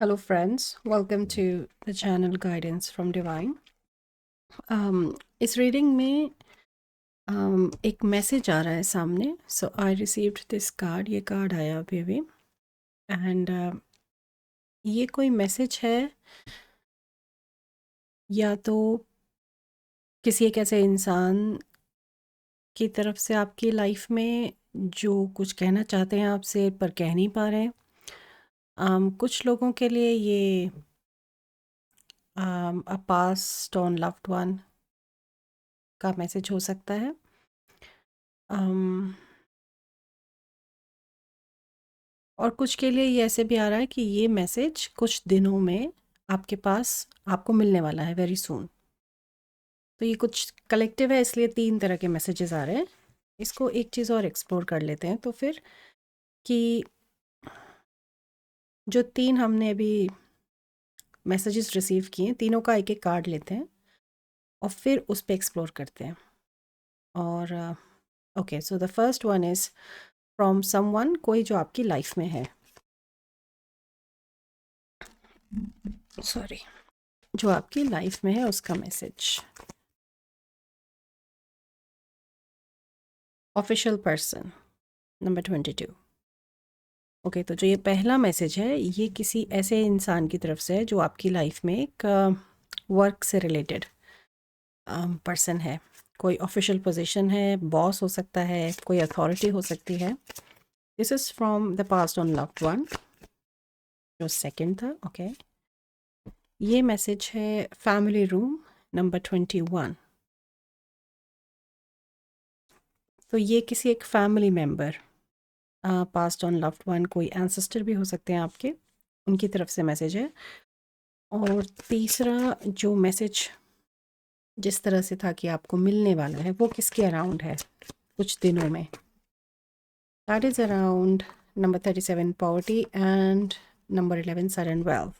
Hello friends, welcome to the channel Guidance from Divine. इस reading में एक message आ रहा है सामने. सो आई रिसीव्ड दिस कार्ड. ये कार्ड आया अभी अभी एंड ये कोई मैसेज है या तो किसी एक ऐसे इंसान की तरफ से आपकी लाइफ में जो कुछ कहना चाहते हैं आपसे पर कह नहीं पा रहे हैं. कुछ लोगों के लिए ये a past on loved one का मैसेज हो सकता है. um, और कुछ के लिए ये ऐसे भी आ रहा है कि ये मैसेज कुछ दिनों में आपके पास आपको मिलने वाला है वेरी सून. तो ये कुछ कलेक्टिव है इसलिए 3 तरह के मैसेजेस आ रहे हैं. इसको एक चीज़ और एक्सप्लोर कर लेते हैं तो फिर कि जो 3 हमने अभी मैसेजेस रिसीव किए हैं तीनों का एक-एक कार्ड लेते हैं और फिर उस पे एक्सप्लोर करते हैं. और okay so the first one is from someone, कोई जो आपकी लाइफ में है. सॉरी, जो आपकी लाइफ में है उसका message. Official person number 22. Okay तो जो ये पहला मैसेज है ये किसी ऐसे इंसान की तरफ से है जो आपकी लाइफ में एक वर्क से रिलेटेड पर्सन है. कोई ऑफिशियल पोजीशन है, बॉस हो सकता है, कोई अथॉरिटी हो सकती है. This is from the past on loved one जो सेकंड था. ओके ये मैसेज है फैमिली रूम नंबर 21. तो ये किसी एक family member, past on loved one, कोई एंसेस्टर भी हो सकते हैं आपके, उनकी तरफ से मैसेज है. और तीसरा जो मैसेज जिस तरह से था कि आपको मिलने वाला है वो किसके अराउंड है कुछ दिनों में. That is around number 37 poverty and number 11 sudden wealth.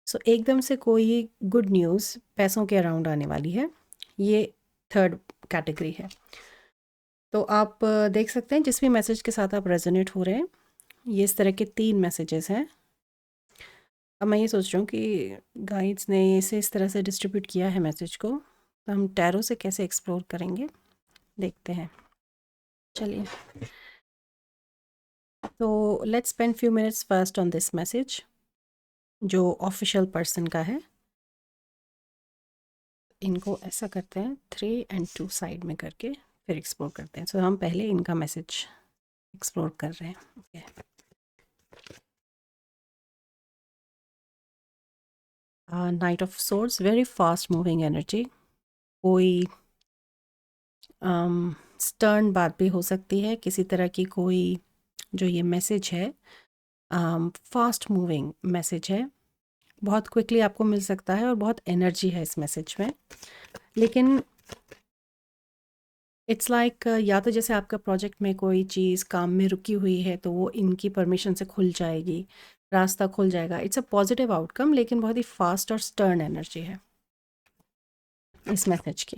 So एकदम से कोई गुड न्यूज़ पैसों के अराउंड आने वाली है. ये थर्ड कैटेगरी है. तो आप देख सकते हैं जिस भी मैसेज के साथ आप रेजोनेट हो रहे हैं ये इस तरह के 3 मैसेजेस हैं. अब मैं ये सोच रहा हूँ कि गाइड्स ने इसे इस तरह से डिस्ट्रीब्यूट किया है मैसेज को, तो हम टैरो से कैसे एक्सप्लोर करेंगे देखते हैं. चलिए तो let's spend few minutes first on this message जो ऑफिशियल पर्सन का है. इनको ऐसा करते हैं 3 एंड 2 साइड में करके फिर एक्सप्लोर करते हैं. सो हम पहले इनका मैसेज एक्सप्लोर कर रहे हैं. Okay night of source, very fast moving energy. कोई स्टर्न बात भी हो सकती है किसी तरह की. कोई जो ये मैसेज है फास्ट मूविंग मैसेज है, बहुत क्विकली आपको मिल सकता है और बहुत एनर्जी है इस मैसेज में. लेकिन इट्स लाइक या तो जैसे आपका प्रोजेक्ट में कोई चीज़ काम में रुकी हुई है तो वो इनकी परमिशन से खुल जाएगी, रास्ता खुल जाएगा. इट्स अ पॉजिटिव आउटकम लेकिन बहुत ही फास्ट और स्टर्न एनर्जी है इस मैसेज की.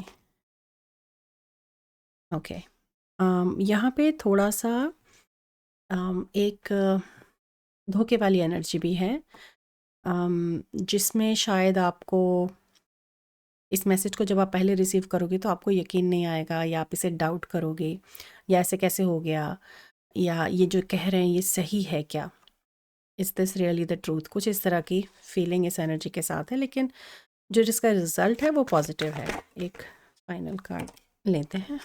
ओके यहाँ पे थोड़ा सा एक धोखे वाली एनर्जी भी है जिसमें शायद आपको इस मैसेज को जब आप पहले रिसीव करोगे तो आपको यकीन नहीं आएगा या आप इसे डाउट करोगे या ऐसे कैसे हो गया या ये जो कह रहे हैं ये सही है क्या, is this really the truth. कुछ इस तरह की फीलिंग इस एनर्जी के साथ है लेकिन जो जिसका रिजल्ट है वो पॉजिटिव है. एक फाइनल कार्ड लेते हैं.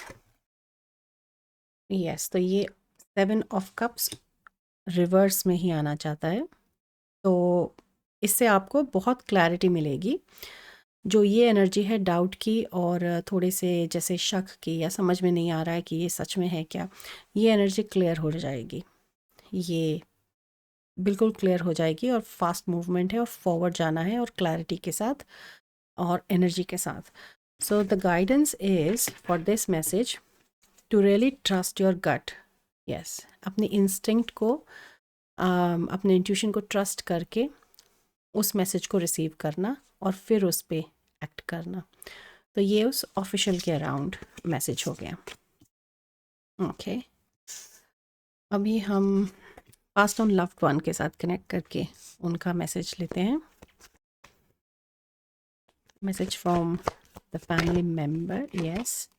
यस तो ये 7 ऑफ कप्स रिवर्स में ही आना चाहता है. तो इससे आपको बहुत क्लैरिटी मिलेगी. जो ये एनर्जी है डाउट की और थोड़े से जैसे शक की या समझ में नहीं आ रहा है कि ये सच में है क्या, ये एनर्जी क्लियर हो जाएगी. ये बिल्कुल क्लियर हो जाएगी और फास्ट मूवमेंट है और फॉरवर्ड जाना है और क्लैरिटी के साथ और एनर्जी के साथ. So the guidance is for this message to really trust your gut. Yes अपने इंस्टिंक्ट को अपने इंट्यूशन को ट्रस्ट करके उस मैसेज को रिसीव करना और फिर उस पर एक्ट करना. तो ये उस ऑफिशियल के अराउंड मैसेज हो गया. ओके अभी हम पास्ट ऑन लव्ड वन के साथ कनेक्ट करके उनका मैसेज लेते हैं। Message from the family member, yes,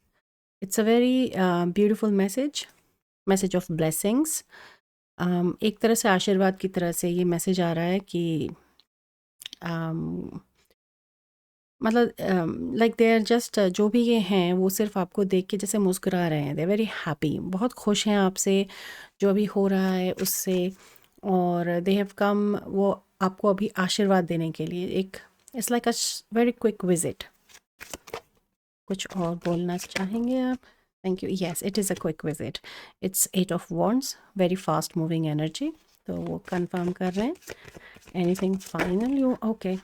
it's a very beautiful message, message of blessings. एक तरह से आशीर्वाद की तरह से ये मैसेज आ रहा है कि um, मतलब लाइक दे आर जस्ट, जो भी ये हैं वो सिर्फ आपको देख के जैसे मुस्कुरा रहे हैं, दे वेरी हैप्पी, बहुत खुश हैं आपसे, जो अभी हो रहा है उससे, और दे हैव कम, वो आपको अभी आशीर्वाद देने के लिए, एक it's like a very quick visit. कुछ और बोलना चाहेंगे आप? Thank you, yes, it is a quick visit, it's 8 of wands, very fast moving energy, तो वो कंफर्म कर रहे हैं। एनीथिंग फाइनल यू, ओके,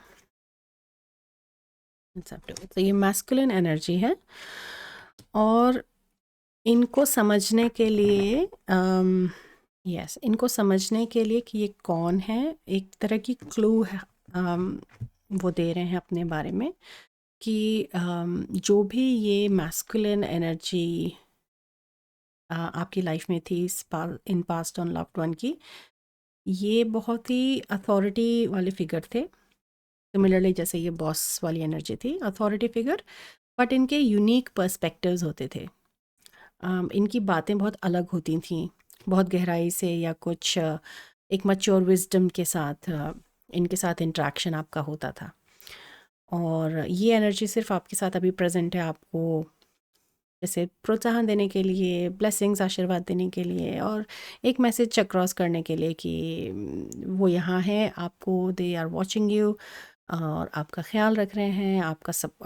तो ये मैस्कुलिन एनर्जी है, और इनको समझने के लिए यस, इनको समझने के लिए कि ये कौन है, एक तरह की क्लू है, वो दे रहे हैं अपने बारे में कि जो भी ये मैस्कुलिन एनर्जी आपकी लाइफ में थी in past on loved one की, ये बहुत ही अथॉरिटी वाले फिगर थे, सिमिलरली जैसे ये बॉस वाली एनर्जी थी, अथॉरिटी फिगर, बट इनके यूनिक पर्सपेक्टिव्स होते थे। इनकी बातें बहुत अलग होती थीं, बहुत गहराई से, या कुछ एक मैच्योर विजडम के साथ इनके साथ इंटरेक्शन आपका होता था, और ये एनर्जी सिर्फ आपके साथ अभी प्रेजेंट है, आपको जैसे प्रोत्साहन देने के लिए, ब्लेसिंग्स, आशीर्वाद देने के लिए, और एक मैसेज अक्रॉस करने के लिए कि वो यहाँ हैं, आपको, दे आर वॉचिंग यू, और आपका ख्याल रख रहे हैं,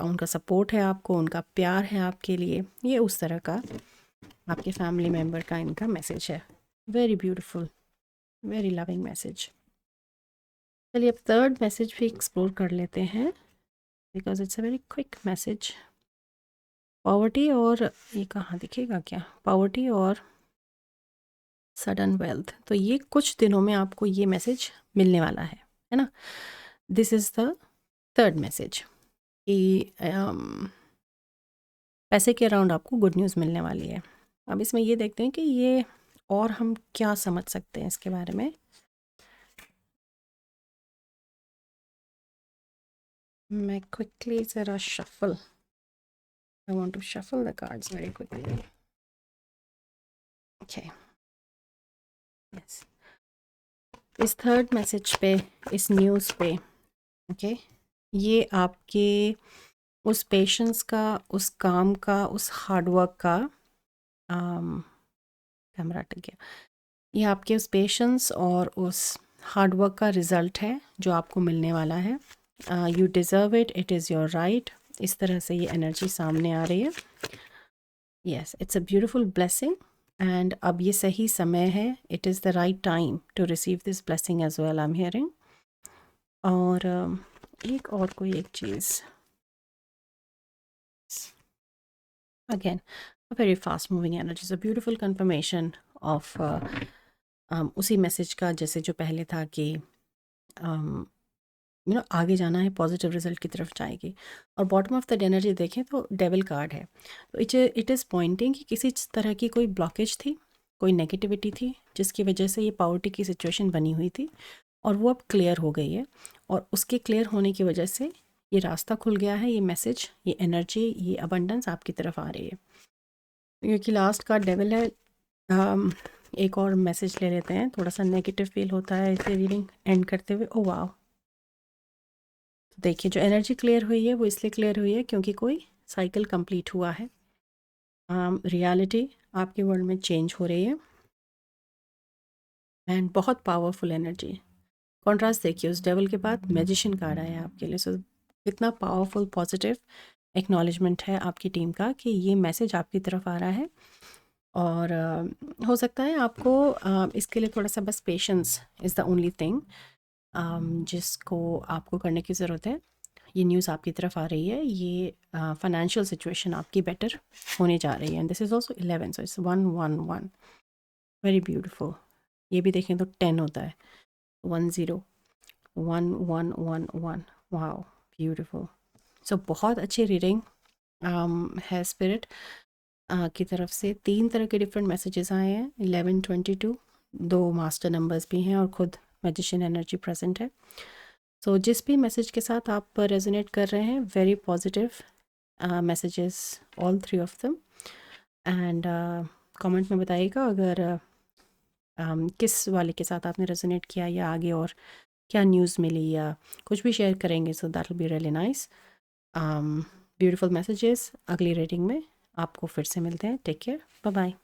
उनका सपोर्ट है आपको, उनका प्यार है आपके लिए, ये उस तरह का आपके फैमिली मेम्बर का इनका मैसेज है। Very beautiful, very loving message. चलिए अब थर्ड मैसेज भी एक्सप्लोर कर लेते हैं, because it's a very quick message. Poverty, और ये कहाँ दिखेगा क्या, पॉवर्टी और सडन वेल्थ, तो ये कुछ दिनों में आपको ये मैसेज मिलने वाला है ना। This is the third message कि पैसे के अराउंड आपको गुड न्यूज़ मिलने वाली है। अब इसमें ये देखते हैं कि ये और हम क्या समझ सकते हैं इसके बारे में। मैं क्विकली ज़रा shuffle, I want to shuffle the cards very quickly. Okay, yes, इस थर्ड मैसेज पे, इस न्यूज़ पे, ओके, ये आपके उस पेशेंस का, उस काम का, उस हार्डवर्क का, कैमरा टिक गया, ये आपके उस पेशेंस और उस हार्डवर्क का रिज़ल्ट है जो आपको मिलने वाला है। You deserve it, it is your right, इस तरह से ये एनर्जी सामने आ रही है। Yes, it's a beautiful blessing, and अब ये सही समय है, it is the right time to receive this blessing as well, I am hearing. और एक और कोई एक चीज़, again a very fast moving energy, so beautiful confirmation of उसी मैसेज का जैसे जो पहले था कि आगे जाना है, पॉजिटिव रिजल्ट की तरफ जाएगी। और बॉटम ऑफ द एनर्जी देखें तो डेविल कार्ड है, तो इट इज़ पॉइंटिंग कि किसी तरह की कोई ब्लॉकेज थी, कोई नेगेटिविटी थी, जिसकी वजह से ये पॉवर्टी की सिचुएशन बनी हुई थी, और वो अब क्लियर हो गई है, और उसके क्लियर होने की वजह से ये रास्ता खुल गया है, ये मैसेज, ये एनर्जी, ये अबंडेंस आपकी तरफ आ रही है। क्योंकि लास्ट का डेविल है, हम एक और मैसेज ले लेते हैं, थोड़ा सा नेगेटिव फील होता है इसे रीडिंग एंड करते हुए। ओ वाह, तो देखिए जो एनर्जी क्लियर हुई है वो इसलिए क्लियर हुई है क्योंकि कोई साइकिल कंप्लीट हुआ है, रियलिटी आपके वर्ल्ड में चेंज हो रही है, एंड बहुत पावरफुल एनर्जी। कॉन्ट्रास्ट देखिए, उस डेविल के बाद मैजिशियन कार्ड आया आपके लिए, सो कितना पावरफुल पॉजिटिव एक्नॉलेजमेंट है आपकी टीम का कि ये मैसेज आपकी तरफ आ रहा है। और हो सकता है आपको इसके लिए थोड़ा सा बस patience is the only thing जिसको आपको करने की ज़रूरत है। ये न्यूज़ आपकी तरफ आ रही है, ये फाइनेंशियल सिचुएशन आपकी बेटर होने जा रही है, and this is also 11, so it's 111, very beautiful. ये भी देखें तो 10 होता है, 10, 1111, वाओ, ब्यूटीफुल। सो बहुत अच्छी रीडिंग है स्पिरिट की तरफ से। 3 तरह के डिफरेंट मैसेजेस आए हैं, 11, 22, 2 मास्टर नंबर्स भी हैं और खुद मैजिशियन एनर्जी प्रेजेंट है। सो जिस भी मैसेज के साथ आप रेजोनेट कर रहे हैं, very positive messages, all 3 of them. And comment में बताइएगा अगर किस वाले के साथ आपने रेजोनेट किया या आगे और क्या न्यूज़ मिली या कुछ भी शेयर करेंगे, so that will be really nice. Beautiful messages. अगली रीडिंग में आपको फिर से मिलते हैं। Take care, bye bye.